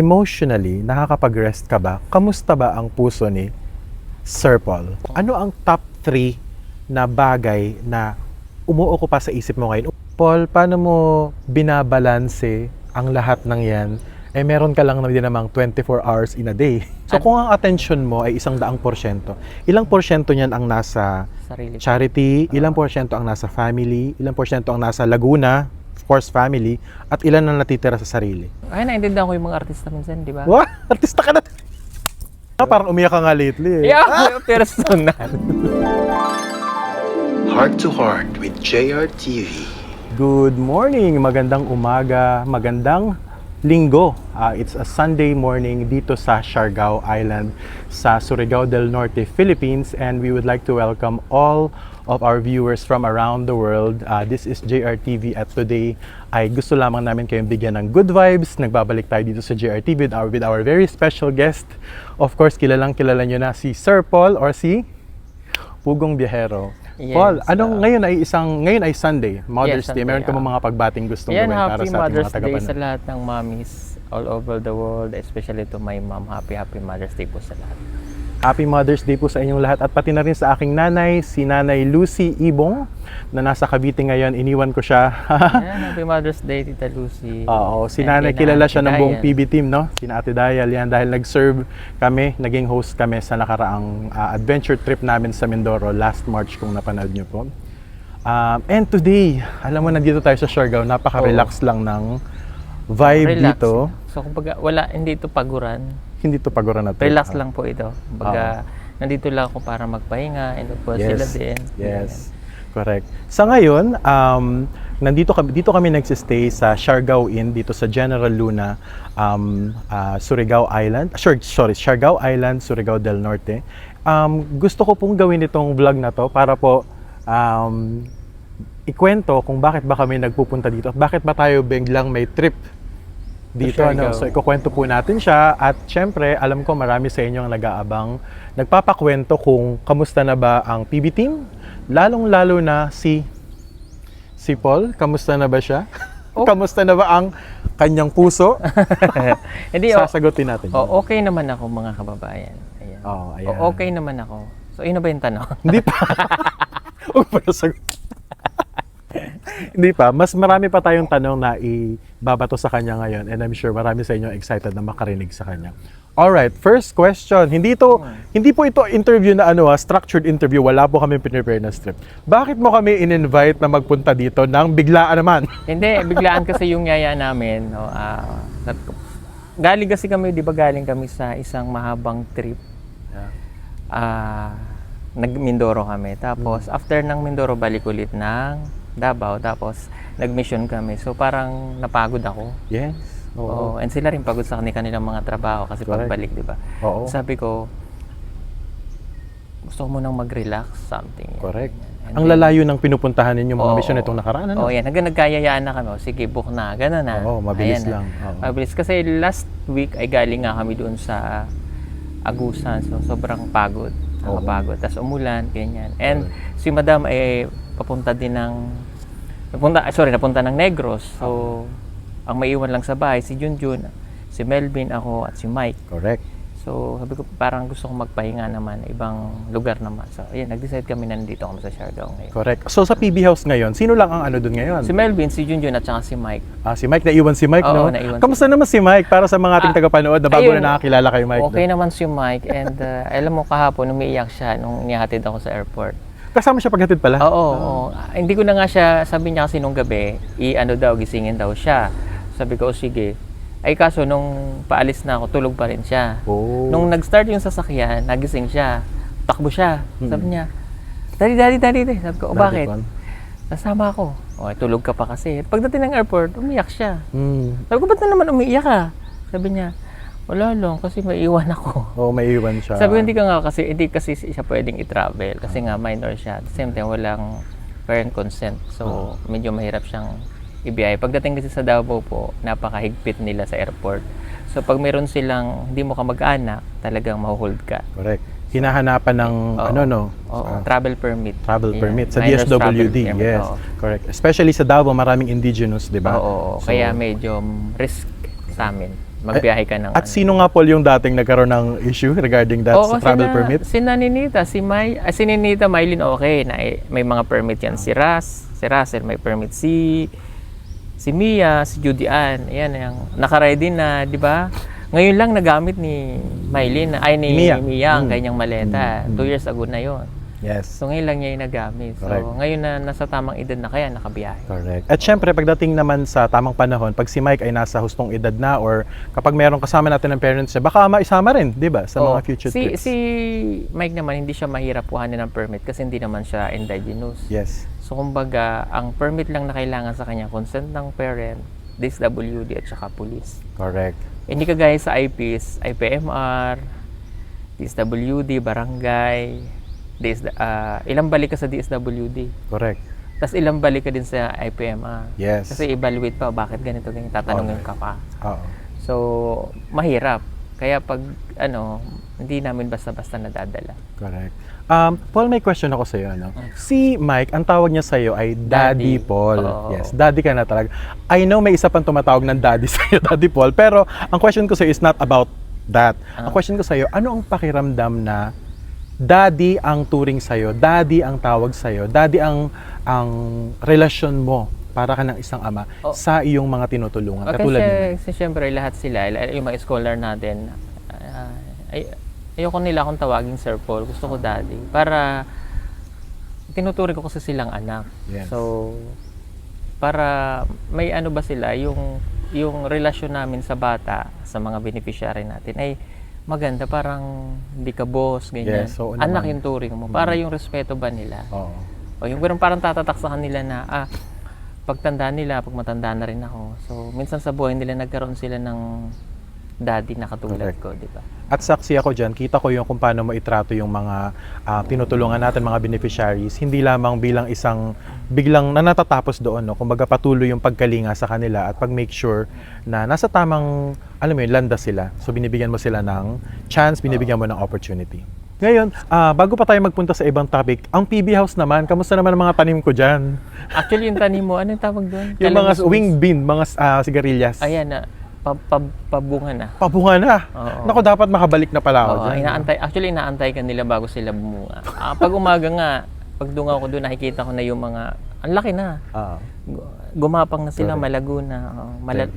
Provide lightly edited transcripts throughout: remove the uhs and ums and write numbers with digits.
Emotionally, nakakapag-rest ka ba? Kamusta ba ang puso ni Sir Paul? Ano ang top 3 na bagay na umuukupa sa isip mo ngayon? Paul, paano mo binabalanse ang lahat ng yan? Meron ka lang na din namang 24 hours in a day. So kung ang attention mo ay 100%, ilang porsyento niyan ang nasa Sarili. charity, ilang porsyento ang nasa family, ilang porsyento ang nasa Laguna, of course family, at ilan ang natitira sa sarili? Ay, naintindihan ko yung mga artista minsan, di ba? What? Artista ka na! Parang umiyak ka nga lately eh. Yeah, personal. Heart to Heart with JRTV. Good morning, magandang umaga, magandang linggo. It's a Sunday morning dito sa Siargao Island sa Surigao del Norte, Philippines, and we would like to welcome all of our viewers from around the world. This is JRTV at today ay gusto lamang namin kayong bigyan ng good vibes. Nagbabalik tayo dito sa JRTV with our very special guest. Of course, kilalang kilala nyo na si Sir Paul or si Pugong Biyahero. Yes, Paul, ngayon ay Sunday, Mother's Yes, Day. Meron ka Sunday, mga pagbating gustong Yan, gawin para happy sa ating Mother's mga Day tagapanood? sa lahat ng mommies all over the world, especially to my mom. Happy Mother's Day po sa lahat. Happy Mother's Day po sa inyong lahat at pati na rin sa aking nanay, si Nanay Lucy Ibong na nasa Cavite ngayon. Iniwan ko siya. Yan, happy Mother's Day, Tita Lucy. Oo, si And Nanay kina kilala Ate siya ng buong Dial. PB team, no? Sina Ate Dial yan dahil nag-serve kami, naging host kami sa nakaraang adventure trip namin sa Mindoro last March kung napanood niyo po. And today, alam mo nandito tayo sa Siargao, napaka-relax lang ng vibe Relax. dito. So, kumbaga, hindi ito paguran. Hindi to paguran na to. Relax lang po ito. Kumbaga, nandito lang ako para magpahinga and of course sila din. Yes. Correct. Sa ngayon, dito kami nagsistay sa Siargao Inn dito sa General Luna, Surigao Island. Siargao Island, Surigao del Norte. Gusto ko pong gawin itong vlog na to para po ikwento kung bakit ba kami nagpupunta dito at bakit ba tayo biglang may trip dito. So ikukwento po natin siya at syempre alam ko marami sa inyo ang nag-aabang, nagpapakwento kung kamusta na ba ang PB team, lalong-lalo na si Paul, kamusta na ba siya? Oh. Kamusta na ba ang kanyang puso? Hindi, Sasagutin natin. okay naman ako mga kababayan. Ayan. Ayan. Okay naman ako. So, yun na ba yung tanong? Hindi pa. Huwag pa nasagot. Hindi pa. Mas marami pa tayong tanong na ibabato sa kanya ngayon and I'm sure marami sa inyo excited na makarinig sa kanya. Alright, first question. Hindi po ito interview na structured interview. Wala po kami prepare na script. Bakit mo kami in-invite na magpunta dito nang biglaan naman? Hindi, biglaan kasi yung yaya namin. No, galing kasi kami, di ba galing kami sa isang mahabang trip. Nag-Mindoro kami. Tapos, after ng Mindoro, balik ulit ng Davao. Tapos, nag-mission kami. So, parang napagod ako. Yes. Oo. And sila rin pagod sa kanilang mga trabaho kasi Correct. pagbalik, di ba? Oo. Sabi ko, gusto ko munang mag-relax, something. Correct. And Ang then, lalayo ng pinupuntahan ninyo mga Oo. mission itong nakaraan. Ano? Oo, yan. Nagkayayaan na kami. O, sige, book na. Ganun na. Oo, mabilis Ayan na. lang. Oo. Mabilis. Kasi last week ay galing nga kami doon sa Agusan. So, sobrang pagod. Nakapagod. Tapos umulan, ganyan. And si Madam ay papunta din napunta ng Negros. So, ang maiwan lang sa bahay, si Junjun, si Melvin, ako, at si Mike. Correct. So, sabi ko, parang gusto kong magpahinga naman, ibang lugar naman. So, ayan, nag-decide kami na nandito kami sa Siargao ngayon. Correct. So sa PB House ngayon, sino lang ang doon ngayon? Si Melvin, si Junjun, at saka si Mike. Si Mike, naiwan si Mike, Oo, no? naiwan Kamusta naman si Mike para sa mga ating tagapanood na bago ayun, na nakakilala kay Mike? Okay naman si Mike, and alam mo kahapon, umiiyak siya nung inihatid ako sa airport. Kasama siya paghatid pala? Oo. Hindi ko na nga siya, sabi niya kasi nung gabi, gisingin daw siya. Sabi ko, sige. Ay kaso, nung paalis na ako, tulog pa rin siya. Oh. Nung nag-start yung sasakyan, nagising siya. Takbo siya. Sabi niya, Daddy. Sabi ko, bakit? Nasama ako. Tulog ka pa kasi. Pagdating ng airport, umiyak siya. Sabi ko, ba't na naman umiiyak ka? Sabi niya, wala lang, kasi maiiwan ako. May iwan siya. Sabi ko, hindi kasi siya pwedeng i-travel kasi nga minor siya. At the same time, walang parent consent. So, medyo mahirap siyang ibiyay. Pagdating kasi sa Davao po, napakahigpit nila sa airport. So, pag meron silang hindi mo kamag-anak, talagang mahuhold ka. Correct. Hinahanapan ng travel permit. Travel Yeah, permit sa minor's travel DSWD. permit, Yes. oo. Correct. Especially sa Davao, maraming indigenous, di ba? Oo, So, kaya medyo risk sa amin. magbiyahe ka ng At sino nga Paul yung dating nagkaroon ng issue regarding that sa travel permit? Si Naninita, si Ninita Mylene okay, may mga permit yan. Si Russell may permit. Si Mia, si Judy Ann, ayan, yung naka-ready na, di ba? Ngayon lang nagamit ni Mylene, ni Mia ang kanyang maleta. 2 years ago na yon. Yes. So ngayon lang niya yung nagamit. Correct. So ngayon na nasa tamang edad na kaya nakabiyahe. Correct. At syempre, pagdating naman sa tamang panahon, pag si Mike ay nasa hustong edad na or kapag mayroong kasama natin ng parents niya, baka maisama rin, di ba? Sa mga future trips. Si Mike naman, hindi siya mahirap kuhanin ng permit kasi hindi naman siya indigenous. Yes. So kumbaga, ang permit lang na kailangan sa kanya, consent ng parent, DSWD at saka police. Correct. Hindi kagaya sa IPs, IPMR, DSWD, barangay, ilang balik ka sa DSWD. Correct. Tapos ilang balik ka din sa IPMR. Yes. Kasi evaluate pa, bakit ganito, tatanungin ka pa. Oo. So, mahirap. Kaya pag, hindi namin basta-basta nadadala. Correct. Paul, may question ako sa iyo. No? Si Mike, ang tawag niya sa iyo ay Daddy Paul. Oo. Yes, Daddy ka na talaga. I know may isa pang tumatawag ng Daddy sa iyo, Daddy Paul. Pero ang question ko sa iyo is not about that. Ang question ko sa iyo, ano ang pakiramdam na Daddy ang turing sa iyo, Daddy ang tawag sa iyo, Daddy ang relasyon mo para ka ng isang ama sa iyong mga tinutulungan? Katulad niyo. Kasi siyempre lahat sila, yung mga scholar natin, ayoko nila akong tawagin Sir Paul, gusto ko Daddy. Para tinuturing ko kasi silang anak. Yes. So, para may ba sila, yung relasyon namin sa bata, sa mga beneficiary natin, ay maganda, parang hindi ka boss, ganyan. Yes, so, anak yung turing mo. Para yung respeto ba nila? Oo. O yung ganun, parang tatatak sa kanila na, pagtanda nila, pag matanda na rin ako. So, minsan sa buhay nila, nagkaroon sila ng daddy na katulad ko, di ba? At saksi ako dyan, kita ko yung kung paano mo itrato yung mga tinutulungan natin, mga beneficiaries, hindi lamang bilang isang biglang na natatapos doon, no? Kumbaga patuloy yung pagkalinga sa kanila at pag-make sure na nasa tamang, alam mo yun, landas sila. So binibigyan mo sila ng chance, binibigyan mo ng opportunity. Ngayon, bago pa tayo magpunta sa ibang topic, ang PB House naman, kamusta naman ang mga tanim ko dyan? Actually, yung tanim mo, ano yung tawag doon? Yung mga wing bean, mga sigarilyas. Ayan na. Pabunga na. Pabunga na. Oo. Naku, dapat makabalik na pala ako dyan. Inaantay ka nila bago sila bumunga. Pag umaga nga, pag dungaw ko doon, nakikita ko na yung mga, ang laki na. Gumapang na sila, malago na.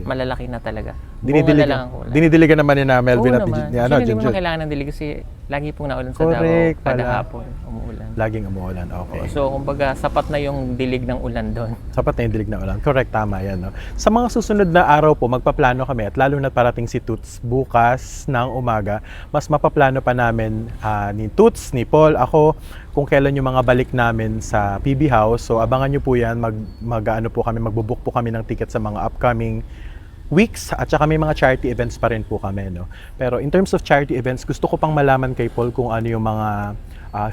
Malalaki na talaga. Dinidiligan naman ni na Melvin at ni Hindi mo kailangan ng dilig kasi lagi pong naulan sa Davao. Kada hapon, umuulan. Laging umuulan, okay. So, kumbaga, sapat na yung dilig ng ulan doon. Sapat na yung dilig na ulan. Correct, tama yan. No? Sa mga susunod na araw po, magpaplano kami at lalo na parating si Toots bukas ng umaga, mas mapaplano pa namin ni Toots, ni Paul, ako, kung kailan yung mga balik namin sa PB House. So, abangan nyo po yan. Magbubook po kami ng ticket sa mga upcoming weeks at saka may mga charity events pa rin po kami. No? Pero in terms of charity events, gusto ko pang malaman kay Paul kung ano yung mga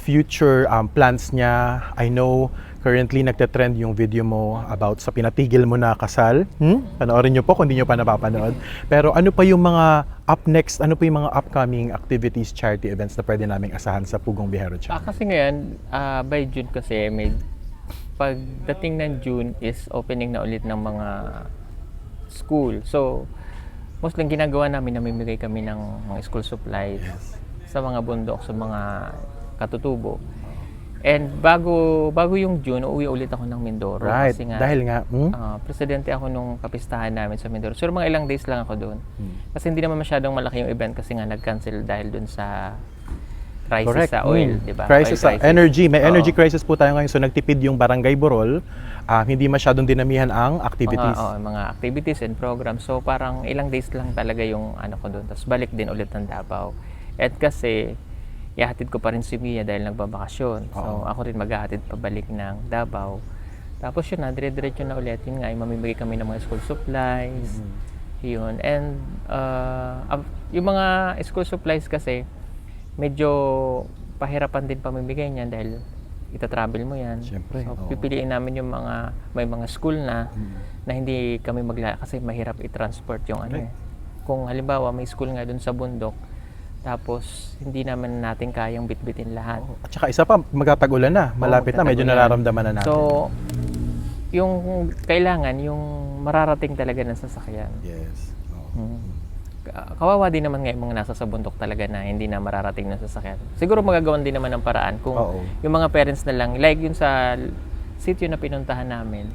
future plans niya. I know currently nagte-trend yung video mo about sa pinatigil mo na kasal. Panoorin nyo po kung hindi nyo pa napapanood. Pero ano pa yung mga up next, ano pa yung mga upcoming activities, charity events na pwede naming asahan sa Pugong Bihero Channel? Kasi ngayon, by June kasi, pagdating ng June is opening na ulit ng mga school. So, mostly ginagawa namin, namimigay kami ng mga school supplies sa mga bundok, sa mga katutubo. And bago yung June, uuwi ulit ako ng Mindoro. Right, kasi nga, dahil nga, presidente ako nung kapistahan namin sa Mindoro. So, mga ilang days lang ako doon. Kasi hindi naman masyadong malaki yung event kasi nga nag-cancel dahil doon sa crisis sa oil, di ba? Crisis sa energy. May energy crisis po tayo ngayon. So, nagtipid yung Barangay Borol. Hindi masyadong dinamihan ang activities. Mga activities and programs. So, parang ilang days lang talaga yung ko doon. Tapos balik din ulit ng Davao. At kasi, ihahatid ko pa rin si Mia dahil nagbabakasyon. So, ako rin maghahatid pabalik ng Davao. Tapos yun na, dire-diretso na ulit. Yun nga, mamimigay kami ng mga school supplies. Yun. And, yung mga school supplies kasi, medyo pahirapan din pamimigay niyan dahil ita-travel mo yan. Siyempre, so, pipiliin namin yung may mga school na hindi kami kasi mahirap i-transport yung Kung halimbawa may school nga dun sa bundok, tapos hindi naman natin kayang bitbitin lahat. At saka isa pa, magtatag-ulan na. Malapit na, medyo nararamdaman na natin. So, yung kailangan, yung mararating talaga ng sasakyan. Yes. kawawa din naman ngayon mga nasa sa bundok talaga na hindi na mararating ng sasakyan. Siguro magagawan din naman ng paraan kung Oo. yung mga parents na lang, like yun sa sitio na pinuntahan namin,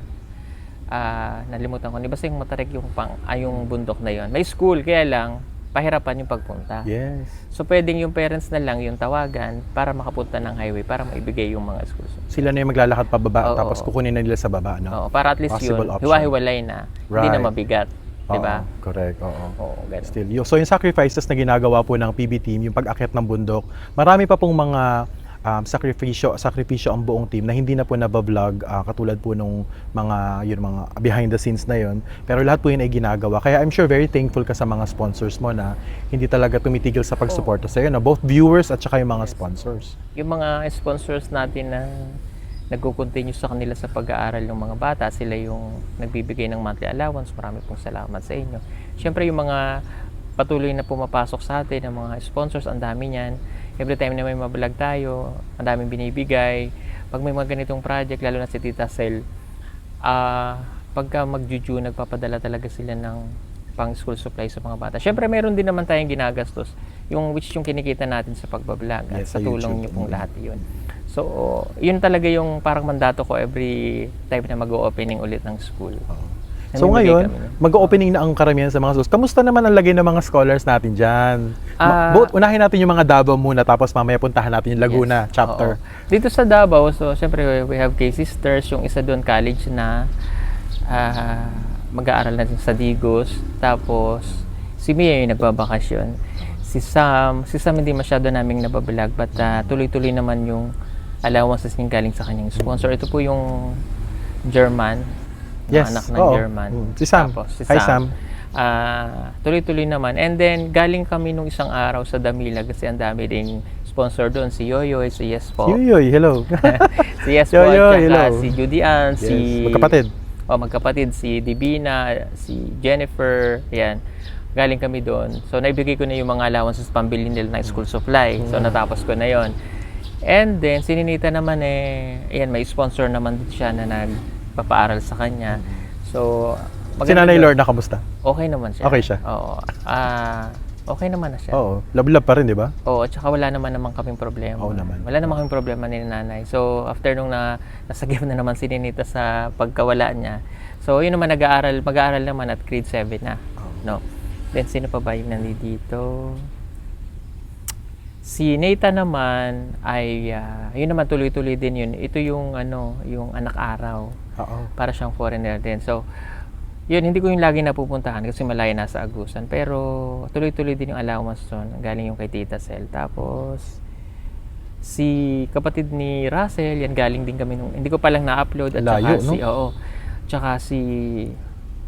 nalimutan ko, di ba yung Matarik yung bundok na yun. May school, kaya lang, pahirapan yung pagpunta. Yes. So, pwedeng yung parents na lang yung tawagan para makapunta ng highway, para maibigay yung mga schools. Sila na yung maglalakad pababa, Oo. tapos kukunin na nila sa baba, no? Oo, para at least Possible yun, option. hiwa-hiwalay na, hindi na Right. mabigat. Di ba? Oo, correct, oo. Oo, ganun. Still, so yung sacrifices na ginagawa po ng PB team, yung pag-akyat ng bundok, marami pa pong mga sakripisyo ang buong team na hindi na po nabablog, katulad po nung mga behind the scenes na yon. Pero lahat po yun ay ginagawa. Kaya I'm sure very thankful ka sa mga sponsors mo na hindi talaga tumitigil sa pagsuporta sa iyo, no? Both viewers at saka yung mga sponsors. Yung mga sponsors natin na nagko-continue sa kanila sa pag-aaral ng mga bata, sila yung nagbibigay ng monthly allowance. Marami pong salamat sa inyo. Siyempre yung mga patuloy na pumapasok sa atin, ng mga sponsors, ang dami niyan. Every time na may mabalag tayo, ang daming binibigay. Pag may mga ganitong project, lalo na si Tita Sel, pagka mag-juju, nagpapadala talaga sila ng pang school supply sa mga bata. Siyempre, meron din naman tayong ginagastos, yung kinikita natin sa pagbablog. At Yes, sa sa tulong YouTube. niyo pong lahat yun. So, yun talaga yung parang mandato ko every time na mag-o-opening ulit ng school. So Namimigay ngayon, kami. mag-opening na ang karamihan sa mga schools. Kamusta naman ang lagay ng mga scholars natin dyan? Ah, Unahin natin yung mga Davao muna, tapos mamaya puntahan natin yung Laguna Yes, chapter. oo. Dito sa Davao, so syempre we have K-Sisters, yung isa doon college na mag-aaral na sa Digos. Tapos si Mia yung nagbabakasyon. Si Sam hindi masyado naming nabablog, but tuloy-tuloy naman yung allowances niya galing sa kanyang sponsor. Ito po yung German, Yes, anak ng oo. German. Si Sam. Tapos, si Hi, Sam. tuloy-tuloy naman. And then, galing kami nung isang araw sa Damila kasi ang dami ding sponsor doon. Si Yoyoy, si Yes po. Yoyoy, hello. Si Yes po, Yoyoy, at hello. saka si Judy Ann, Yes, si... magkapatid. Magkapatid. Si Divina, si Jennifer, yan. Galing kami doon. So, naibigay ko na yung mga allowances pambili nila ng school supply. So, natapos ko na yon. And then, si Ninita naman yan, may sponsor naman din siya na nagpapaaral sa kanya. So, Si Nanay Lorna, kamusta? okay naman siya. Okay siya? Oo. Okay naman na siya. Oo, love pa rin, di ba? Oo, at saka wala naman kaming problema. Oo naman. Wala naman kaming problema ni nanay. So, after nung nasagip na naman si Ninita sa pagkawala niya. So, yun naman mag-aaral naman at grade 7 na. No? Then, sino pa ba yung nandito? Si Nathan naman ay, yun naman tuloy-tuloy din yun. Ito yung, yung anak araw. Oo. Para siyang foreigner din. So, yun, hindi ko yung lagi napupuntahan kasi malayo na sa Agusan. Pero, tuloy-tuloy din yung allowance doon. Galing yung kay Tita Sel. Tapos, si kapatid ni Russell, yan galing din kami nung, hindi ko palang na-upload. At Layo, saka no? Tsaka si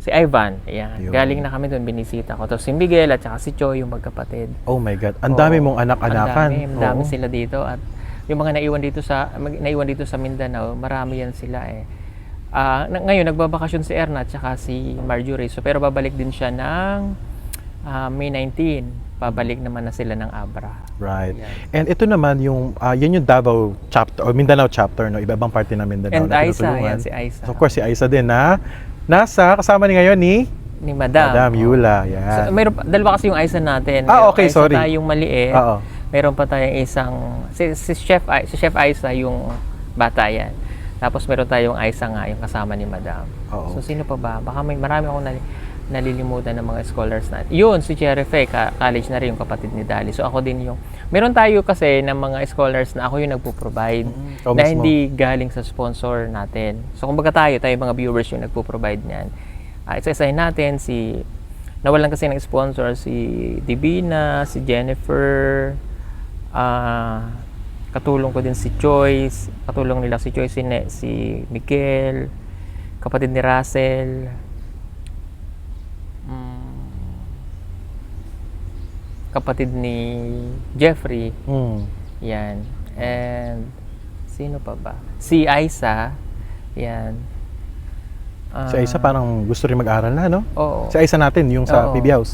Ivan, ayan. Yun. Galing na kami doon, binisita ko. Tapos si Miguel at saka si Choi, yung magkapatid. Oh my God, ang dami mong anak-anakan. Ang dami Oo. sila dito. At yung mga naiwan dito sa Mindanao, marami yan sila eh. Ngayon, nagbabakasyon si Erna at saka si Marjorie. So, pero babalik din siya ng May 19. Babalik naman na sila ng Abra. Right. Yan. And ito naman yung, yan yung Davao chapter, o Mindanao chapter, no? Iba-ibang parte ng Mindanao And na Aiza, tinutulungan. yan si Aiza. So, of course, si Aiza din na kasama ni ngayon ni Ni Madam. Madam Yula. So, Yan. dalawa kasi yung Aiza natin. Okay, Aiza sorry. tayong maliit. Oo. Meron pa tayong isang, si Chef Aiza yung bata yan. Tapos meron tayong Aiza nga, yung kasama ni Madam. Oo. So, sino pa ba? Baka marami akong nalilimutan ng mga scholars natin. Yun, si Cherefe, college na rin yung kapatid ni Dali. So, ako din yung, meron tayo kasi ng mga scholars na ako yung nagpo-provide Ikaw na mismo. hindi galing sa sponsor natin. So, kumbaga tayo mga viewers yung nagpo-provide niyan. Isa-isahin natin nawalan kasi ng sponsor, si Divina, si Jennifer, katulong ko din si Joyce, katulong nila si Joyce, si Miguel, kapatid ni Russell, kapatid ni Jeffrey, yan. And sino pa ba? Si Aiza, yan. Si Aiza parang gusto rin mag-aral na, no? Oo. Si Aiza natin, yung sa Oo. PB House.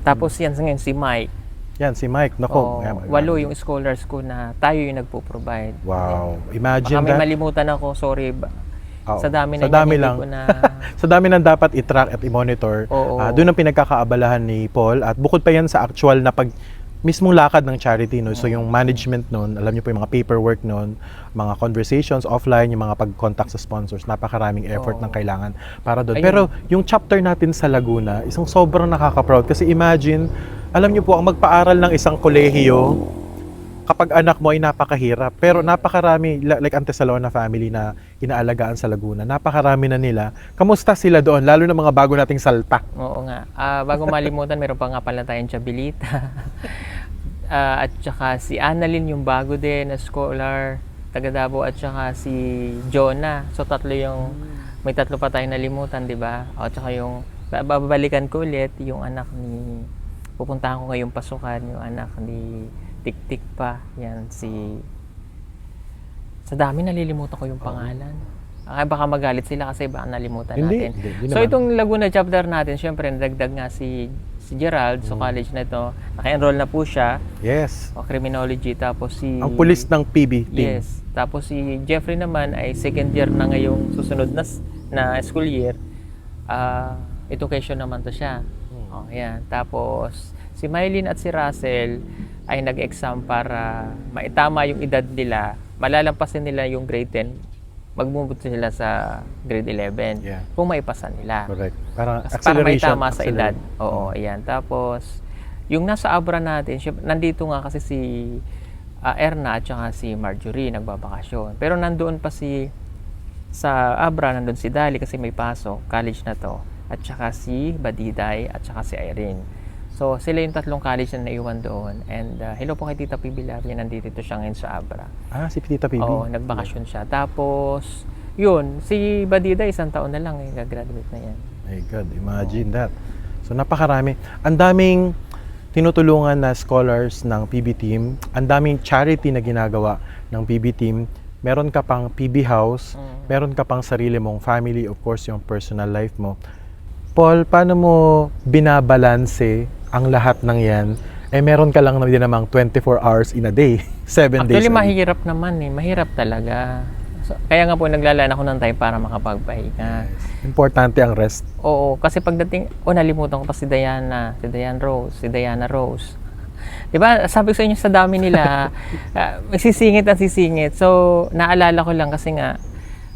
Tapos yan ngayon si Mike. Yan, si Mike. Nako. Oo, 8 yung scholars ko na tayo yung nagpo-provide. Wow. Baka Imagine may that. malimutan ako, sorry. Oo. Sa dami na Sa dami yan, lang. hindi ko na Sa dami ng dapat i-track at i-monitor, Oo. doon ang pinagkakaabalahan ni Paul. At bukod pa yan sa actual na mismong lakad ng charity, no? So yung management nun, alam niyo po yung mga paperwork nun, mga conversations offline, yung mga pag-contact sa sponsors, napakaraming effort ng kailangan para doon. Ayun. Pero yung chapter natin sa Laguna, isang sobrang nakaka-proud kasi imagine, alam niyo po, ang magpaaral ng isang kolehiyo, kapag anak mo ay napakahirap. Pero napakarami, like ang Tesalona family na inaalagaan sa Laguna, napakarami na nila. Kamusta sila doon? Lalo na mga bago nating salta. Oo nga. Bago malimutan, meron pa nga pala tayong Chabilita. At saka si Annalyn, yung bago din na scholar, taga Davao, at saka si Jonah. So may tatlo pa tayong nalimutan, di ba? At saka yung, babalikan ko ulit, yung anak ni, pupuntahan ko ngayong pasukan, yung anak ni Tik-tik pa. Yan, sa dami nalilimutan ko yung pangalan. Baka magalit sila kasi baka nalimutan natin. Hindi So naman. itong Laguna chapter natin, syempre nadagdag nga si Gerald, so college na ito. Naka-enroll na po siya. Yes. O criminology, tapos si... Ang pulis ng PB team. Yes. Tapos si Jeffrey naman ay second year na ngayong susunod na school year. Education naman to siya. O, yan. Tapos si Mylene at si Russell ay nag-exam para maitama yung edad nila. Malalampasin nila yung grade 10. Magmumot sila sa grade 11. Yeah. Kung maipasa nila. Correct. Parang Para acceleration. maitama sa edad. Oo, ayan. Tapos, yung nasa Abra natin, nandito nga kasi si Erna at saka si Marjorie nagbabakasyon. Pero nandoon pa sa Abra, nandoon si Dali kasi may pasok, college na to. At saka si Badiday at saka si Irene. So, sila yung tatlong college na naiwan doon. And hello po kay Tita PB Labia, nandito siya ngayon sa Abra. Si Tita PB. Oo, nagbakasyon siya. Tapos, yun, si Badiday, 1 taon na lang gagraduate na yan. My God, imagine that. So napakarami. Ang daming tinutulungan na scholars ng PB team. Ang daming charity na ginagawa ng PB team. Meron ka pang PB house. Meron ka pang sarili mong family. Of course, yung personal life mo. Paul, paano mo binabalanse ang lahat ng yan? Meron ka lang din namang 24 hours in a day. 7 days Actually, a week. mahirap naman Mahirap talaga. So, kaya nga po, naglalaan ako ng time para makapagpahinga. Importante ang rest. Oo, kasi pagdating, nalimutan ko pa si Diana Rose. Diba, sabi ko sa inyo, sa dami nila, sisingit at sisingit. So, naalala ko lang kasi nga,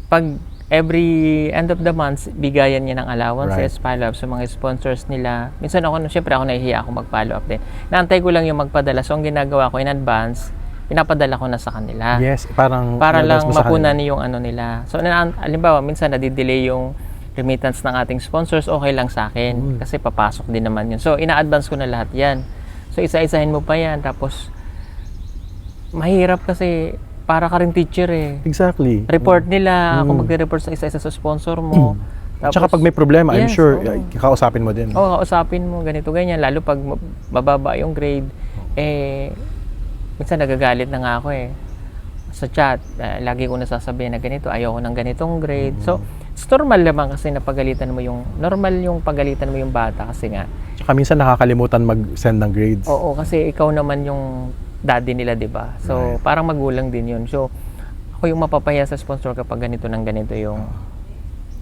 pag every end of the month, bigayan niya ng allowances, follow-up sa mga sponsors nila. Minsan syempre ako nahihiya ako mag-follow up din. Naantay ko lang yung magpadala. So, ang ginagawa ko in advance, pinapadala ko na sa kanila. Yes, para lang mapunan yung nila. So, halimbawa, minsan nadidelay yung remittance ng ating sponsors, okay lang sa akin. Kasi papasok din naman yun. So, ina-advance ko na lahat yan. So, isa-isahin mo pa yan. Tapos, mahirap kasi para ka rin teacher Exactly. Report nila, kung magre-report sa isa-isa sa sponsor mo. Tapos, Tsaka pag may problema, I'm yes, sure, kausapin mo din. kausapin mo, ganito, ganyan. Lalo pag mababa yung grade, minsan nagagalit na nga ako sa chat. Lagi ko nasasabihin na ganito, ayoko ng ganitong grade. So, it's normal naman kasi normal yung pagalitan mo yung bata kasi nga. Tsaka minsan nakakalimutan mag-send ng grades. Oo, kasi ikaw naman yung daddy nila, di ba? So, parang magulang din yun. So, ako yung mapapahiya sa sponsor kapag ganito yung,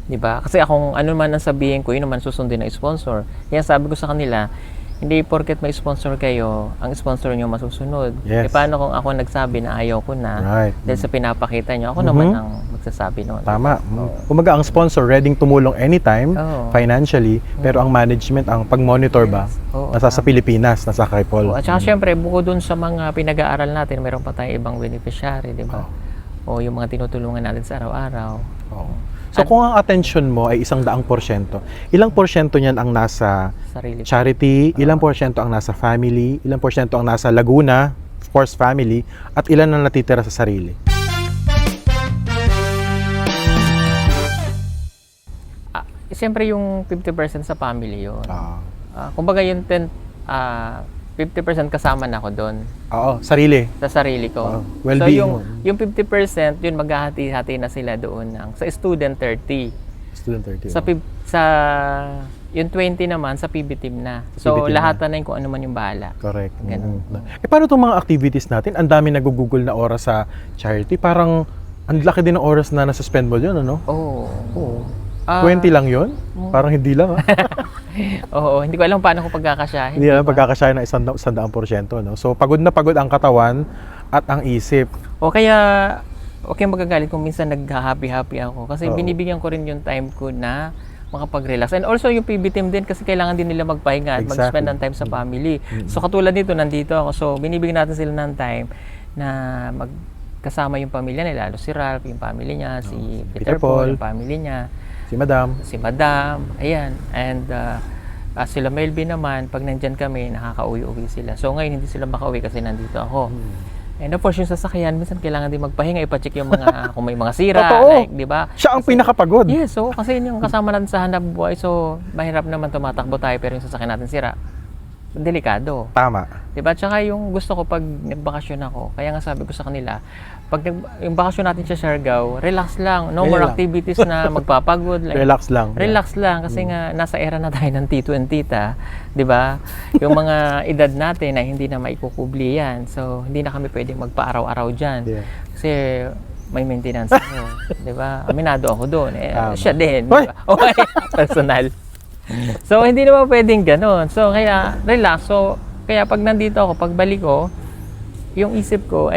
di ba? Kasi akong ano man ang sabihin ko, yun naman susundin ng sponsor. Kaya sabi ko sa kanila, hindi porket may sponsor kayo, ang sponsor nyo masusunod. Yes. Paano kung ako nagsabi na ayaw ko na, dahil sa pinapakita nyo, ako naman ang magsasabi noon. Tama. Kumaga, ang sponsor ready tumulong anytime, financially, pero ang management, ang pag-monitor ba, nasa sa Pilipinas, nasa kay Paul. At saka syempre, bukod dun sa mga pinag-aaral natin, meron pa tayong ibang beneficiary, di ba? O yung mga tinutulungan natin sa araw-araw. So kung ang attention mo ay 100%, ilang porsyento niyan ang nasa Sarili. charity, ilang porsyento ang nasa family, ilang porsyento ang nasa Laguna, of course family, at ilan ang natitira sa sarili? Siyempre yung 50% sa family yun. Kumbaga yung 50% kasama na ako doon. Oo, sarili. Sa sarili ko. Well-being so mo. yung 50%, yun maghahati-hati na sila doon sa student 30. Student 30. Sa yung 20 naman sa PB team na. PB So team lahat na. na yung kung ano man yung bahala. Correct. Ganun. Paano itong mga activities natin? Ang dami nagugugol na oras sa charity. Parang ang laki din ng oras na nasuspend mo dyan, ano? Oo. Ah, 20 lang yun? Parang hindi lang ha. Oo, hindi ko alam paano ko pagkakasyahin. Hindi lang di ba? pagkakasya na 100%, no? So, pagod na pagod ang katawan at ang isip. O kaya, okay magagalit kung minsan nag-happy-happy ako. Kasi Oo. binibigyan ko rin yung time ko na makapag-relax. And also yung PB team din kasi kailangan din nila magpahinga at Exactly. mag-spend ng time sa family. So katulad nito, nandito ako. So binibigyan natin sila ng time na magkasama yung pamilya nila. Lalo si Ralph, yung family niya, si Peter Paul, yung family niya, Si Madam. si Madam, ayan. And sila Melvin naman, pag nandyan kami, nakaka-uwi-uwi sila. So ngayon hindi sila makauwi kasi nandito ako. And of course, yung sasakyan, minsan kailangan din magpahinga, ipacheck yung mga, kung may mga sira, Totoo. like, di ba? Siya ang pinakapagod. Yes, so kasi yun yung kasama natin sa hanap buhay, so mahirap naman tumatakbo tayo pero yung sasakyan natin sira. Delikado. Tama. Diba? Tsaka yung gusto ko pag nagbakasyon ako, kaya nga sabi ko sa kanila, pag yung bakasyon natin sa Siargao, relax lang. No Ganyan more lang. activities na magpapagod. Like, Relax lang. Relax lang kasi nga nasa era na tayo ng tito and tita, 'di ba? Yung mga edad natin na hindi na maikukubli yan. So hindi na kami pwedeng magpa-araw-araw diyan. Yeah. Kasi may maintenance ako, 'di ba? Aminado ako doon. Tama. Siya din, 'di Hoy! ba? Okay, personal. So hindi naman pwedeng ganoon. So kaya relax. So kaya pag nandito ako, pagbalik ko, yung isip ko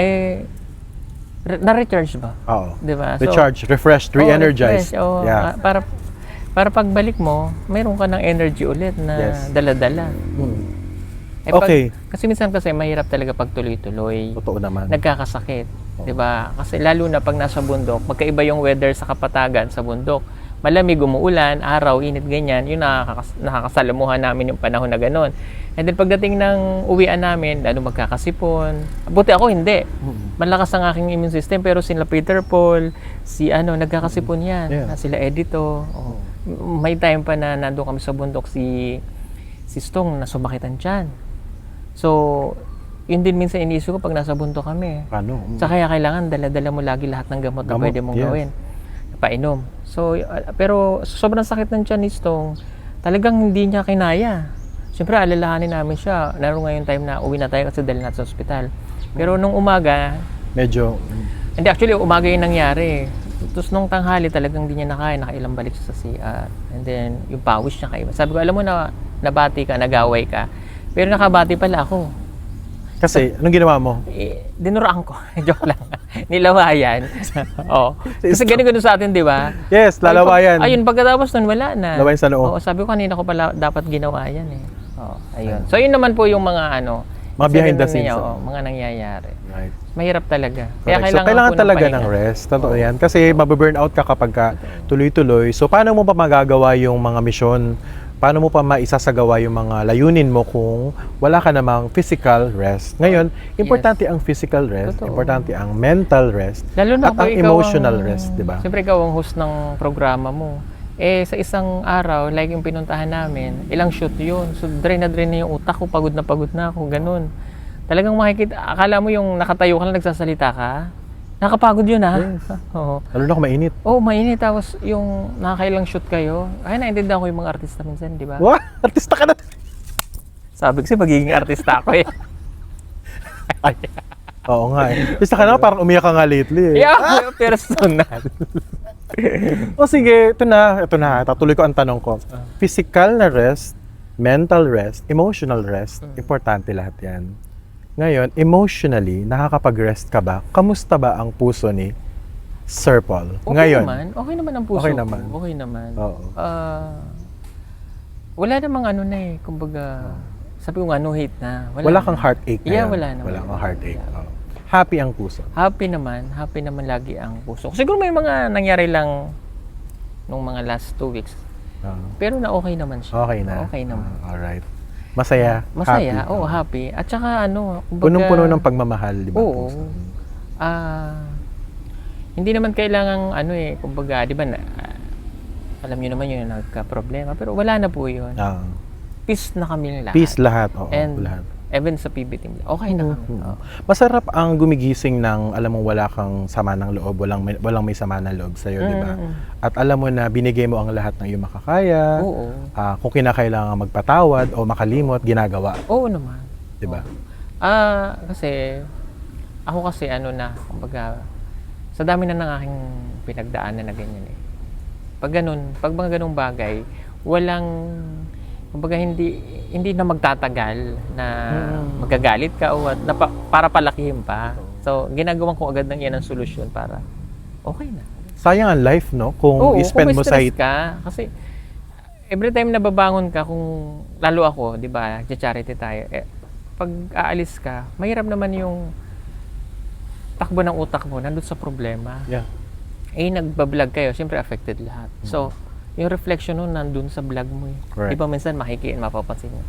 na-recharge ba? Oo. 'Di ba? Recharge, refreshed, re-energized. refresh. Oo, Yeah. para pagbalik mo, mayroon ka ng energy ulit na Yes. dala-dala. Hmm. Pag- kasi minsan kasi mahirap talaga pag tuloy-tuloy. Totoo naman. Nagkakasakit, 'di ba? Kasi lalo na pag nasa bundok, magkaiba yung weather sa kapatagan sa bundok. Malamig, umuulan, araw, init, ganyan. Yun nakakasalamuhan namin yung panahon na gano'n. And then pagdating ng uwian namin, lalo magkakasipon. Buti ako hindi. Malakas ang aking immune system pero sila Peter Paul, nagkakasipon yan. Yeah. Sila Edito. Oh. May time pa na nandun kami sa bundok si Stong na sumakitan tiyan. So, yun din minsan iniisip ko pag nasa bundok kami. Paano? Sa kaya kailangan dala-dala mo lagi lahat ng gamot na pwede mong yes. gawin. Painom. So, pero sobrang sakit ng tiyan ni Stong, talagang hindi niya kinaya. Siyempre, alalahanin namin siya. Naroon ngayon time na uwi na tayo kasi dali natin sa ospital. Pero nung umaga, Medyo, hindi, actually, umaga yung nangyari. Tapos nung tanghali, talagang hindi niya nakaya, nakailang balik siya sa CR. And then, yung pawis niya kaiba. Sabi ko, alam mo na, nabati ka, nagaway ka. Pero nakabati pala ako. kasi, anong ginawa mo? Dinuraan ko. Joke lang. Nilawayan. Oo. Kasi ganun sa atin, di ba? Yes, lalawayan. Ayun, pagkatapos nun, wala na. Lawayan sa noo. Oo, sabi ko kanina ko pala dapat ginawa yan eh. Oo, ayun. So, yun naman po yung mga Mga behind the ganun scenes, niya, oh. mga nangyayari. Right. Mahirap talaga. Correct. So, kailangan po talaga pahinga. ng rest. Totoo yan. Kasi mababurnout ka kapag ka tuloy-tuloy. So, paano mo pa magagawa yung mga misyon? Paano mo pa maisasagawa yung mga layunin mo kung wala ka namang physical rest? Ngayon, importante ang physical rest, Totoo. importante ang mental rest, Lalo na at ang kung ikaw emotional rest, di ba? Siyempre ikaw ang host ng programa mo. Sa isang araw, like yung pinuntahan namin, ilang shoot yun. So, drain na yung utak ko, pagod na ako, ganun. Talagang makikita, akala mo yung nakatayo ka lang, nagsasalita ka, nakapagod yun ha. Yes. Oo. Lalo na kung mainit. Oh, mainit. Tapos yung nakakailang shoot kayo, ay naintindihan ko yung mga artista minsan, di ba? Wow! Artista ka na! Sabi ko magiging artista ako eh. Oo nga eh. Artista ka na, parang umiyak ka nga lately eh. Yeah, personal. O sige, ito na. Tatuloy ko ang tanong ko. Physical na rest, mental rest, emotional rest, importante lahat yan. Ngayon, emotionally, nakakapag-rest ka ba? Kamusta ba ang puso ni Sir Paul? Ngayon. Okay naman ang puso Okay ko. naman. Okay naman. Oo. Wala namang kumbaga, sabi ko nga, no hate na. Wala kang heartache Yeah, ngayon. wala naman. Wala kang heartache. Oo. Happy ang puso. Happy naman lagi ang puso ko. Siguro may mga nangyari lang nung mga last 2 weeks. Pero na okay naman siya. Okay na? Okay naman. Alright. Masaya? Masaya, Happy. happy. At saka kumbaga, Punong-puno ng pagmamahal, di ba? Oo. puso? Hindi naman kailangang kumbaga, di ba, alam niyo naman yun, nagka-problema. Pero wala na po yun. Peace na kami lahat. Peace lahat. Oo, And lahat. even sa PB team, okay na kami. Oo. Masarap ang gumigising ng alam mo wala kang sama ng loob, walang may sama ng loob sa iyo, di ba? At alam mo na binigay mo ang lahat ng iyong makakaya. Oo. Kung kinakailangan magpatawad o makalimot, ginagawa, Oo naman. di ba? Kasi ako kumbaga, sa dami na ng aking pinagdaanan na ganyan eh. Pag mga ganung bagay, kumbaga hindi na magtatagal na magagalit ka o what, para palakihin pa. So, ginagawan ko agad ng yan ang solusyon para okay na. Sayang ang life, no? Kung Oo, i-spend mo kung sa may stress ka, kasi every time na babangon ka, kung lalo ako, di ba, charity tayo, pag aalis ka, mahirap naman yung takbo ng utak mo, nandun sa problema. Yeah. Nagbablog kayo, siyempre affected lahat. So, yung reflection nun, nandun sa vlog mo. Correct. Di ba minsan mapapansin mo.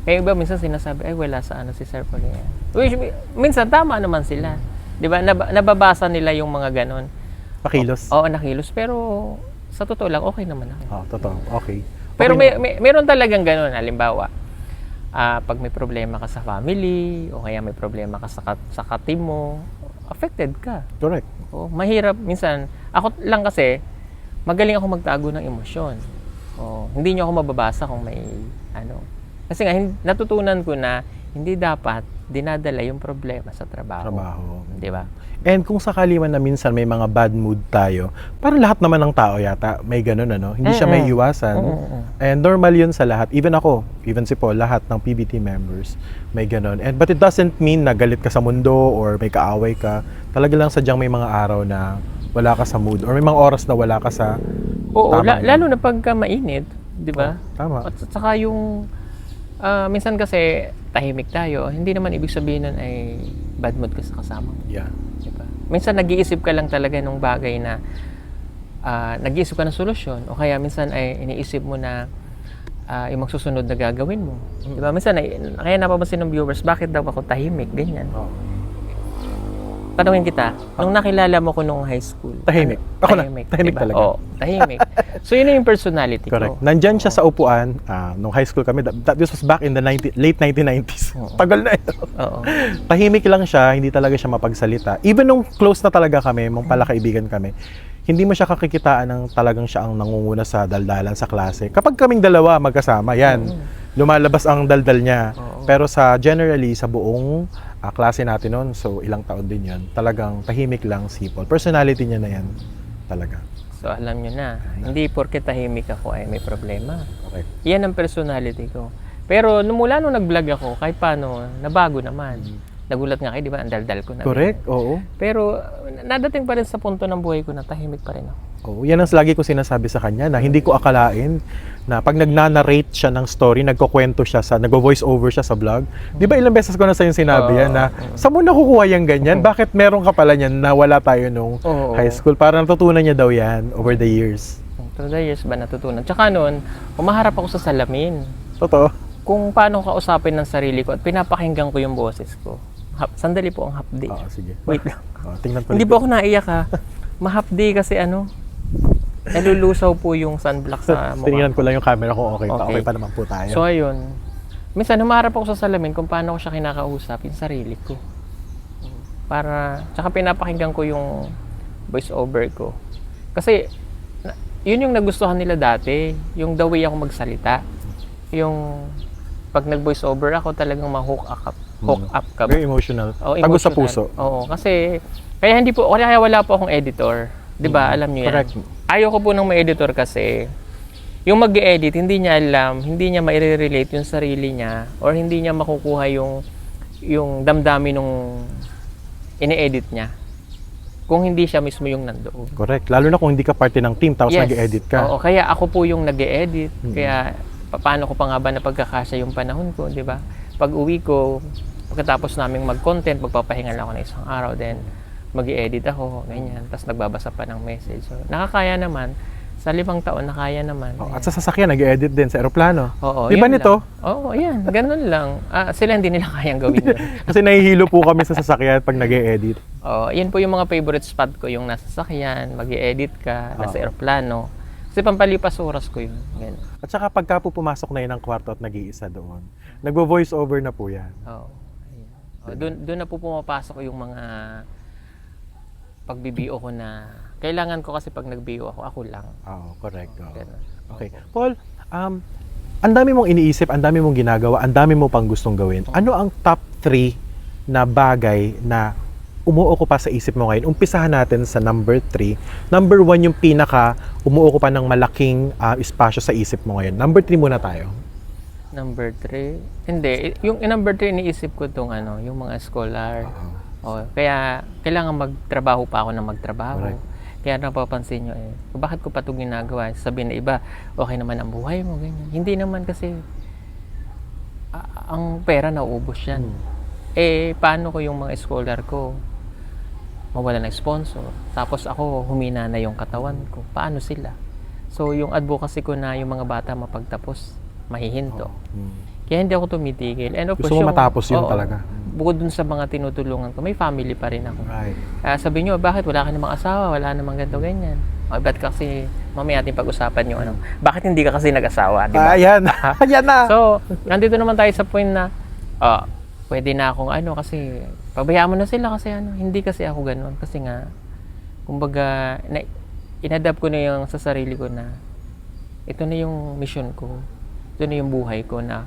Kaya iba minsan sinasabi, ay wala sa si Sir Paul yan. Which, minsan tama naman sila. Di ba, nababasa nila yung mga ganon. Pakilos. Oo, nakilos. Pero sa totoo lang, okay naman ako. Totoo. Okay. Pero Okay meron talagang ganon. Halimbawa, pag may problema ka sa family, o kaya may problema ka sa ka-team mo, affected ka. Correct. Oo, mahirap. Minsan, ako lang kasi, magaling ako magtago ng emosyon. Hindi niyo ako mababasa kung may ano. Kasi nga, natutunan ko na hindi dapat dinadala yung problema sa trabaho. Di ba? And kung sakali man na minsan may mga bad mood tayo, parang lahat naman ng tao yata may ganun, ano? Hindi siya may iwasan. And normal yun sa lahat. Even ako, even si Paul, lahat ng PBT members may ganun. But it doesn't mean na galit ka sa mundo or may kaaway ka. Talaga lang sadyang may mga araw na wala ka sa mood or may mga oras na wala ka sa lalo na pagka mainit, di ba? Tama. At saka yung minsan kasi tahimik tayo, hindi naman ibig sabihin nun ay bad mood ka sa kasama mo. Yeah. Diba? Minsan nag-iisip ka lang talaga ng bagay na nag-iisip ka ng solusyon o kaya minsan ay iniisip mo na yung magsusunod na gagawin mo. Diba? Minsan kaya napapansin ng viewers, bakit daw ako tahimik? Ganyan. Tanungin kita, nung nakilala mo ko nung high school. Tahimik. Ako tahimik na. Tahimik diba? talaga. Oo, tahimik. So yun yung personality Correct. ko. Nandyan siya sa upuan nung high school kami. This was back in the late 1990s. Tagal na ito. Oo. Tahimik lang siya, hindi talaga siya mapagsalita. Even nung close na talaga kami, mong palakaibigan kami, hindi mo siya kakikitaan ng talagang siya ang nangunguna sa daldalan sa klase. Kapag kaming dalawa magkasama, yan, lumalabas ang daldal niya. Pero generally, sa buong klase natin noon, so ilang taon din yan, talagang tahimik lang si Paul. Personality niya na yan, talaga. So alam nyo na, hindi porke tahimik ako ay may problema. Okay. Yan ang personality ko. Pero mula nung nag-vlog ako, kahit paano, nabago naman. Nagulat nga kayo, di ba? Ang daldal ko na. Correct, oo. Pero nadating pa rin sa punto ng buhay ko na tahimik pa rin ako. Oo, yan ang lagi ko sinasabi sa kanya na hindi ko akalain na pag nagnanarrate siya ng story, nagkukwento siya nag-voice over siya sa vlog. Di ba ilang beses ko na sa'yo sinabi yan na saan mo nakukuha yung ganyan? Bakit meron ka pala yan na wala tayo nung high school? Para natutunan niya daw yan over the years. Through the years ba natutunan? Tsaka noon, umaharap ako sa salamin. Totoo. Kung paano kausapin ng sarili ko at pinapakinggan ko yung boses ko. Sandali po ang hapdi. Sige. Wait lang. Tingnan ko Hindi po ako naiyak ha. Mahapdi kasi nalulusaw po yung sunblock sa mukha. Tingnan ko lang yung camera ko, okay pa. Okay. Okay pa naman po tayo. So ayun, minsan humarap ako sa salamin kung paano ko siya kinakausap, yung sarili ko. Tsaka pinapakinggan ko yung voice over ko. Kasi, yun yung nagustuhan nila dati, yung the way ako magsalita. Yung, pag nag-voice over ako, talagang ma-hook up ka. Very emotional. Tago sa puso. Oo, kasi, kaya wala po akong editor. 'Di ba? Alam niyo yan. Correct. Ayoko po ng may editor kasi yung mag-e-edit, hindi niya alam, hindi niya ma-relate yung sarili niya or hindi niya makukuha yung damdamin nung ine-edit niya. Kung hindi siya mismo yung nandoon. Correct. Lalo na kung hindi ka parte ng team tapos nag-e-edit ka. Oo, kaya ako po yung nag-e-edit. Kaya paano ko pa nga ba napagkakasya yung panahon ko, 'di ba? Pag uwi ko, pagkatapos naming mag-content, magpapahinga lang ako ng isang araw, then mag-i-edit ako, ganyan. Tapos nagbabasa pa ng message. So, nakakaya naman. Sa 5 taon, nakaya naman. At sa sasakyan, nag-edit din sa aeroplano. Oo, Di ba nito? Oo, yan. Ganun lang. Sila hindi nila kayang gawin yun. Kasi nahihilo po kami sa sasakyan pag nag-e-edit. Oo, yan po yung mga favorite spot ko. Yung nasa sasakyan, mag-i-edit ka, nasa aeroplano. Kasi pampalipas oras ko yun. Ganun. At saka pagka po pumasok na yun ng kwarto at nag-iisa doon, nagvo-voice over na po yan. Oo. Doon na po pumapasok yung mga pag-BBO ko na kailangan ko kasi pag nag-BO ako lang. Oo, correct. Ganun. Okay. Paul, ang dami mong iniisip, ang dami mong ginagawa, ang dami mo pang gustong gawin. Ano ang top 3 na bagay na umuukupa sa isip mo ngayon? Umpisahan natin sa number 3. Number 1 yung pinaka umuukupan ng malaking espasyo sa isip mo ngayon? Number 3 muna tayo. Number 3? Hindi. Yung number 3, iniisip ko itong yung mga scholar. Kaya kailangan magtrabaho pa ako na magtrabaho. Correct. Kaya napapansin nyo bakit ko pa ito ginagawa? Sabihin na iba, okay naman ang buhay mo, ganyan. Hindi naman kasi ang pera nauubos yan. Paano ko yung mga scholar ko? Mawala ng sponsor. Tapos ako, humina na yung katawan ko. Paano sila? So, yung advocacy ko na yung mga bata mapagtapos, mahihinto. Kaya hindi ako tumitigil. And of Gusto course, mo matapos yun talaga. Bukod dun sa mga tinutulungan ko, may family pa rin ako. Right. Sabi nyo, bakit wala ka namang asawa? Wala namang ganito, ganyan. Ba't kasi, mamaya natin pag-usapan yung bakit hindi ka kasi nag-asawa? Di ba? Ayan. Ayan na. So, nandito naman tayo sa point na, pwede na akong kasi, pabayaan mo na sila kasi hindi kasi ako ganun. Kasi nga, kumbaga, inadapt ko na yung sa sarili ko na, ito na yung mission ko. Ito na yung buhay ko na,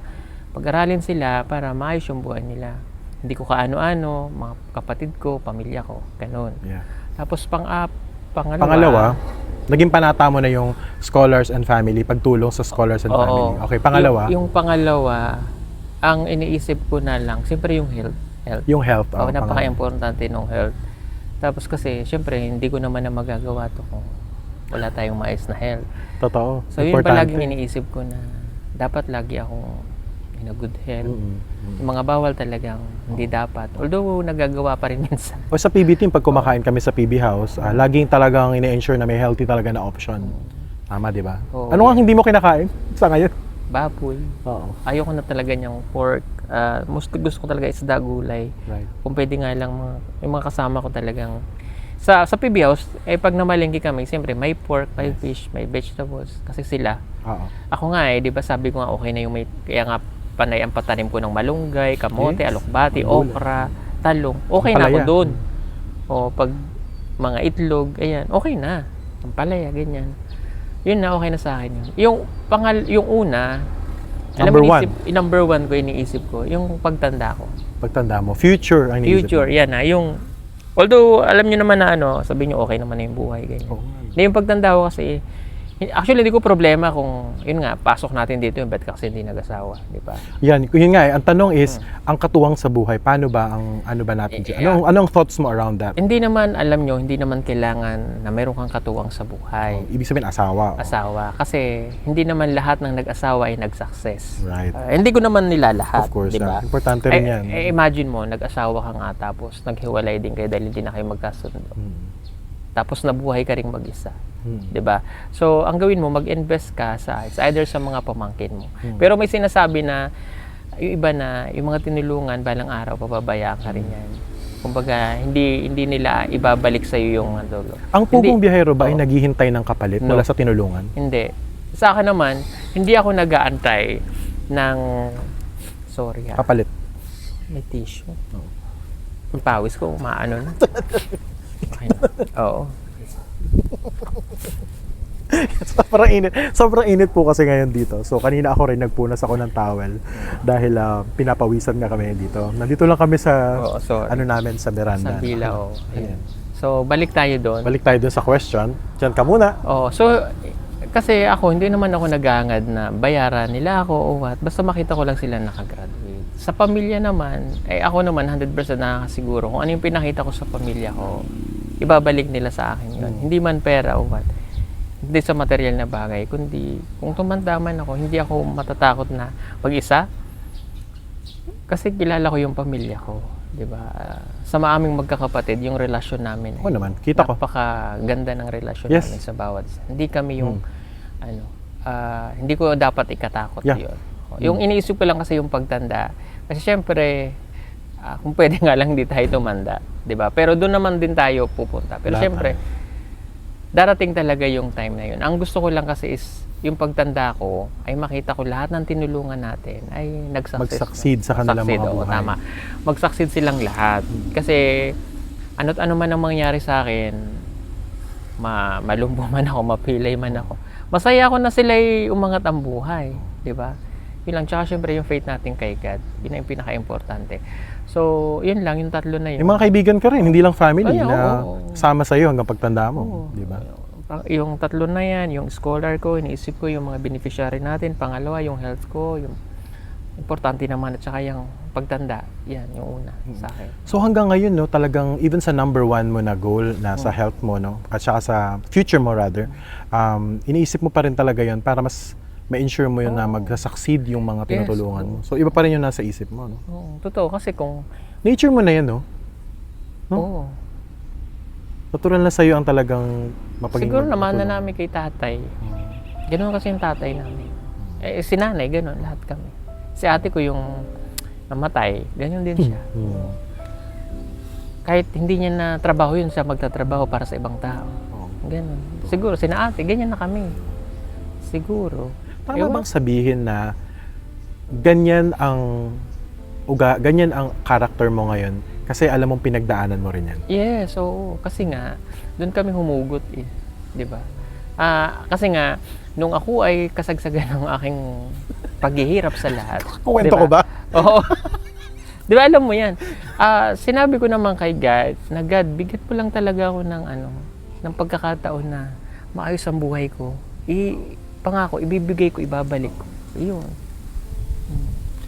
pag-aralin sila para maayos yung buhay nila. Hindi ko kaano-ano, mga kapatid ko, pamilya ko, ganun. Yeah. Tapos Pangalawa, naging panata mo na yung scholars and family, pagtulong sa scholars and family. Okay, pangalawa. Yung pangalawa, ang iniisip ko na lang, siyempre yung health. Yung health. Napaka-importante ng health. Tapos kasi, siyempre, hindi ko naman na magagawa to kung wala tayong maayos na health. Totoo. So, yun palaging iniisip ko na dapat lagi akong in a good health. Yung mga bawal talagang hindi dapat. Although, nagagawa pa rin minsan. O sa PB team, pag kumakain kami sa PB House, laging talagang ine-ensure na may healthy talaga na option. Tama, di ba? Ano nga hindi mo kinakain sa ngayon? Baboy. Oo. Ayoko na talaga niyang pork. Gusto ko talaga isda, gulay. Right. Kung pwede nga lang, yung mga kasama ko talagang sa PB House, pag namalengke kami, siyempre may pork, may fish, may vegetables. Kasi sila. Oo. Ako nga di ba sabi ko nga okay na yung kaya nga panay ang patanim ko ng malunggay, kamote, alokbati, okra, talong. Okay na ako doon. Pag mga itlog, ayan, okay na. Ang palaya, ganyan. Yun na, okay na sa akin yun. Yung una, number one ko, iniisip ko, yung pagtanda ko. Pagtanda mo, future ang iniisip Future, mo. yan na. Although, alam nyo naman na sabi nyo okay naman na yung buhay, ganyan. Hindi yung pagtanda ko kasi, actually, hindi ko problema kung, yun nga, pasok natin dito yung ba't kasi hindi nag-asawa, di ba? Yun nga ang tanong is, ang katuwang sa buhay, paano ba natin dyan? Anong thoughts mo around that? Hindi naman, alam nyo, hindi naman kailangan na meron kang katuwang sa buhay. Ibig sabihin, asawa. Asawa. Kasi, hindi naman lahat ng nag-asawa ay nag-success. Right. Hindi ko naman nila lahat, Of course, di ba? importante rin yan. Imagine mo, nag-asawa ka nga tapos naghiwalay din kayo dahil hindi na kayo magkasundo. Tapos nabuhay ka ring mag-isa. 'Di ba? So, ang gawin mo, mag-invest ka it's either sa mga pamangkin mo. Pero may sinasabi na yung iba na yung mga tinulungan balang araw pababayaan ka rin yan. Kumbaga, hindi nila ibabalik sa iyo yung dulo. Ang pugong biyahero ba ay naghihintay ng kapalit mula sa tinulungan? Hindi. Sa akin naman, hindi ako nag-aantay ng kapalit. May tissue. Yung pawis ko, maano na. Okay na. Oo. Sobrang init po kasi ngayon dito. So kanina ako rin nagpunas ako ng towel dahil pinapawisan nga kami dito. Nandito lang kami sa namin sa veranda. Sa villa, Ayan. So balik tayo doon. Balik tayo doon sa question. Diyan ka muna. So kasi hindi naman ako naghahangad na bayaran nila ako o what. Basta makita ko lang sila nakagraduate. Sa pamilya naman, ako naman 100% nakakasiguro kung ano yung pinakita ko sa pamilya ko, ibabalik nila sa akin yun. Hindi man pera o what. Hindi sa material na bagay, kundi kung tumanda man ako, hindi ako matatakot na mag-isa. Kasi kilala ko yung pamilya ko, 'di ba? Sa maaming magkakapatid, yung relasyon namin. Oo naman, kita ko. Napakaganda ng relasyon namin sa bawat isa. Hindi kami yung hindi ko dapat ikatakot 'yon. Yung iniisip ko lang kasi yung pagtanda. Kasi syempre, kung pwede nga lang di tayo tumanda, 'di ba? Pero doon naman din tayo pupunta. Pero syempre, darating talaga yung time na yun. Ang gusto ko lang kasi is yung pagtanda ko ay makita ko lahat ng tinulungan natin ay mag-succeed sa kanilang mga buhay. Tama. Mag-succeed silang lahat. Kasi ano't ano man ang mangyari sa akin, malumbo man ako, mapilay man ako, masaya ako na sila'y umangat ang buhay, 'di ba? Yun lang. Tsaka syempre yung faith natin kay God, yun yung pinaka-importante. So, yun lang, yung tatlo na yun. Yung mga kaibigan ka rin, hindi lang family na sama sa iyo hanggang pagtanda mo, di ba? Yung tatlo na yan, yung scholar ko, iniisip ko yung mga beneficiary natin. Pangalawa, yung health ko, yung importante naman, at saka yung pagtanda. Yan, yung una sa akin. So hanggang ngayon, no, talagang even sa number one mo na goal na sa health mo, no, at saka sa future mo rather, iniisip mo pa rin talaga yon para mas ma-ensure mo yun na mag-succeed yung mga tinutulungan mo. So iba pa rin yung nasa isip mo, no? Oo, totoo. Kasi kung... Nature mo na yan, no? No? Oo. Natural na sa'yo ang talagang mapaging Siguro naman na magtulungan. namin kay tatay. Ganoon kasi yung tatay namin. Si nanay, ganoon, lahat kami. Si ate ko yung namatay, ganoon din siya. Kahit hindi niya na trabaho yun, siya magtatrabaho para sa ibang tao. Ganoon. Siguro, sina ate, ganyan na kami. Siguro. Tama bang sabihin na ganyan ang ganyan ang character mo ngayon kasi alam mong pinagdaanan mo rin yan? Yes, oo. Kasi nga, doon kami humugot eh. Di ba? Kasi nga, nung ako ay kasagsagan ng aking paghihirap sa lahat. Kuwento diba? ko ba? Oo. Di ba alam mo yan? Sinabi ko naman kay God, na God, bigyan mo lang talaga ako ng pagkakataon na maayos ang buhay ko. Pangako, ibibigay ko, ibabalik ko. Yun.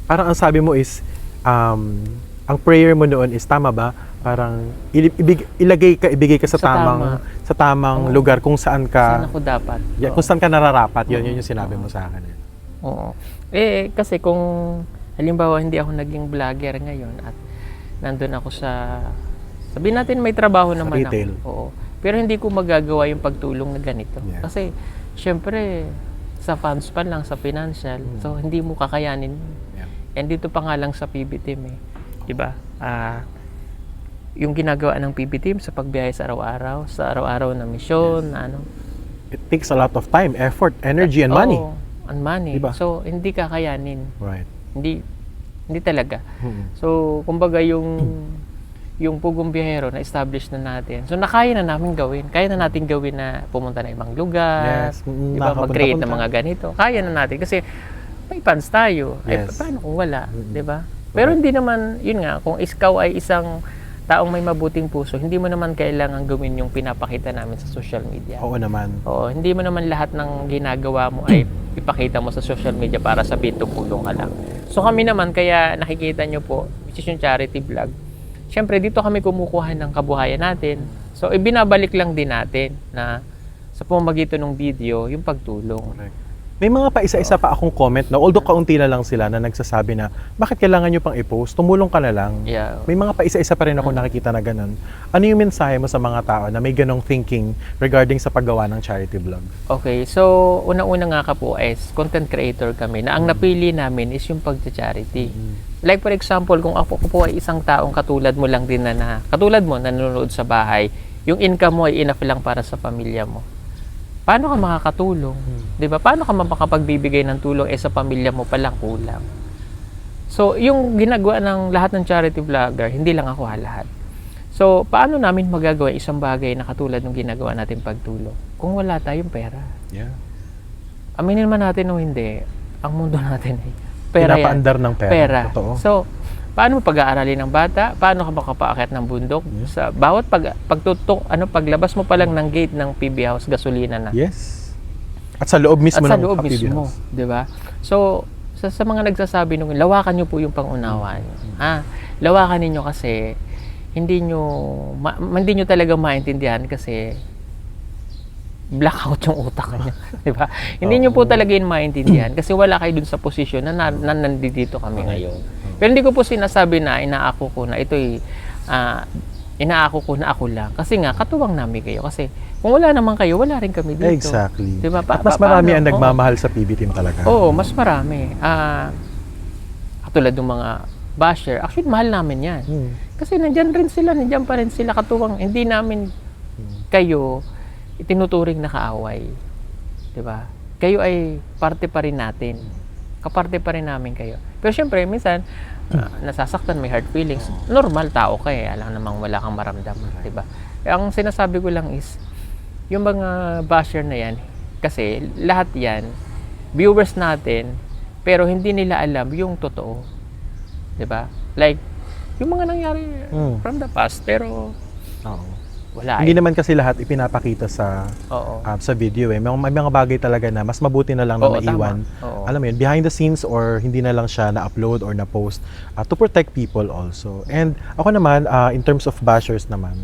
Parang ang sabi mo is, ang prayer mo noon is tama ba? Parang ibigay ka sa tamang lugar kung saan ka Saan ako dapat? kung saan ka nararapat. Yun yung sinabi mo sa akin. Oo. Kasi kung halimbawa hindi ako naging vlogger ngayon at nandun ako sabihin natin may trabaho naman retail. ako. Oo. Pero hindi ko magagawa yung pagtulong na ganito. Yeah. Kasi syempre sa funds pa lang, sa financial, so hindi mo kakayanin. Yeah. And dito pa nga lang sa PB team eh. 'Di ba? Yung ginagawa ng PB team sa pagbiyahe sa araw-araw na misyon, na It takes a lot of time, effort, energy, and money. Oo, and money. Diba? So hindi kakayanin. Right. Hindi talaga. Mm-hmm. So kumbaga yung Pugong Biyahero na establish na natin. So nakaya na namin gawin. Kaya na natin gawin na pumunta na ibang lugar. Yes. Diba? Mag-create ng mga ganito. Kaya na natin kasi may fans tayo. Yes. Paano kung wala? Diba? Pero hindi naman, yun nga, kung ikaw ay isang taong may mabuting puso, hindi mo naman kailangan gawin yung pinapakita namin sa social media. Oo naman. Oo, hindi mo naman lahat ng ginagawa mo ay ipakita mo sa social media para sabihin tumulong ka lang. So kami naman, kaya nakikita nyo po, which is yung charity vlog, syempre dito kami kumukuha ng kabuhayan natin. So ibinabalik lang din natin na sa pamamagitan ng video, yung pagtulong. Correct. May mga pa-isa-isa pa akong comment na although kaunti na lang sila na nagsasabi na bakit kailangan nyo pang i-post? Tumulong ka na lang. Yeah. May mga pa-isa-isa pa rin ako nakikita na ganun. Ano yung mensahe mo sa mga tao na may ganong thinking regarding sa paggawa ng charity vlog? Okay, so una-una nga ka po is content creator kami na ang napili namin is yung pag-charity. Like for example, kung ako po ay isang taong katulad mo lang din katulad mo nanonood sa bahay, yung income mo ay enough lang para sa pamilya mo. Paano ka makakatulong? 'Di ba? Paano ka makapagbibigay ng tulong sa pamilya mo pa lang kulang? So, yung ginagawa ng lahat ng charity vlogger, hindi lang ako lahat. So, paano namin magagawa isang bagay na katulad ng ginagawa natin pagtulong kung wala tayong pera? Yeah. Aminin man natin o hindi, ang mundo natin ay pera yan. Pinapaandar ng pera. Totoo. So, paano mo pag-aaralin ng bata? Paano ka makapaakyat ng bundok? Sa bawat pagtutok, paglabas mo pa lang ng gate ng PB House, gasolina na. Yes. At sa loob mismo At sa ng loob PB mismo, House. 'di ba? So, sa mga nagsasabi nung lawakan niyo po yung pangunawaan. Lawakan niyo kasi hindi niyo talaga maintindihan kasi blackout yung utak niyo, 'di ba? Hindi niyo po talaga yun maintindihan kasi wala kayo dun sa posisyon na nandito kami ngayon. Pero hindi ko po sinasabi na inaako ko na ito'y inaako ko na ako lang. Kasi nga, katuwang namin kayo. Kasi kung wala naman kayo, wala rin kami dito. Exactly. Diba? At mas marami ang nagmamahal sa PB team talaga. Oo, mas marami. Katulad ng mga basher, actually mahal namin yan. Kasi nandyan pa rin sila katuwang. Hindi namin kayo itinuturing na kaaway. Diba? Kayo ay parte pa rin natin. Kaparte pa rin namin kayo. Pero syempre, minsan, nasasaktan, may hard feelings. Normal, tao ka eh. Alam namang wala kang maramdaman. Diba? Ang sinasabi ko lang is, yung mga basher na yan, kasi lahat yan, viewers natin, pero hindi nila alam yung totoo. Diba? Like, yung mga nangyari from the past, pero Wala Hindi naman kasi lahat ipinapakita Oo. sa video eh. May mga bagay talaga na mas mabuti na lang na Oo, maiwan. tama. Oo. Alam mo yun, behind the scenes or hindi na lang siya na-upload or na-post to protect people also. And ako naman, in terms of bashers naman,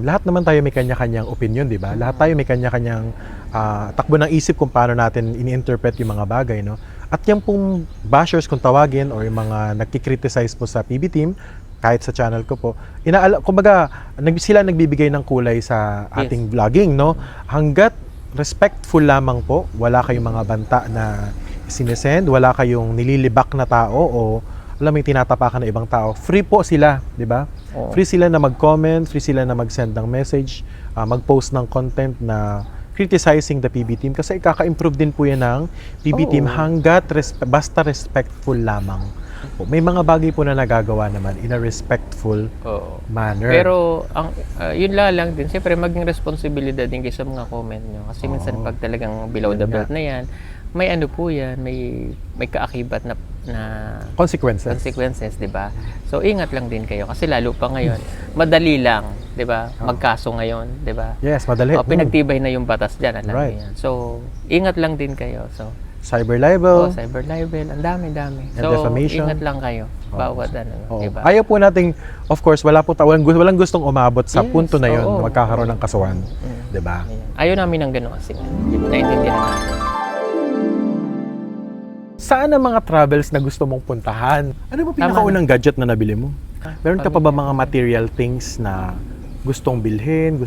lahat naman tayo may kanya-kanyang opinion, di ba? Lahat tayo may kanya-kanyang takbo ng isip kung paano natin ini-interpret yung mga bagay, no? At yung pong bashers kung tawagin or yung mga nagki-criticize po sa PB Team, kahit sa channel ko po, kumbaga, sila nagbibigay ng kulay sa ating vlogging, no? Hanggat respectful lamang po, wala kayong mga banta na sinesend, wala kayong nililibak na tao o alam mo yung tinatapakan ng ibang tao, free po sila, di ba? Oo. Free sila na mag-comment, free sila na mag-send ng message, mag-post ng content na criticizing the PB Team kasi ikaka-improve din po yan ng PB Team hanggat basta respectful lamang. May mga bagay po na nagagawa naman in a respectful Oo. manner. Pero yun lang din, siyempre maging responsibilidad din kayo sa mga comment nyo. Kasi minsan pag talagang below the belt na yan, may ano po yan, may kaakibat na consequences, di ba? So ingat lang din kayo kasi lalo pa ngayon, madali lang, di ba? Magkaso ngayon, di ba? Yes, madali. Pinagtibay na yung batas diyan, alam Right. niyo yan. So ingat lang din kayo. So Cyber libel. cyber libel, ang dami. And So defamation. ingat lang kayo. Bawat ano, Oo. di ba? Ayaw po nating, of course, walang gustong umabot sa Yes, punto na yun, oo. na magkakaroon ng kasuhan. Di ba? Ayaw namin ng gano'n kasi naiintindihan natin. Saan ang mga travels na gusto mong puntahan? Ano ba pinakaunang gadget na nabili mo? Meron ka pa ba mga material things na gustong bilhin,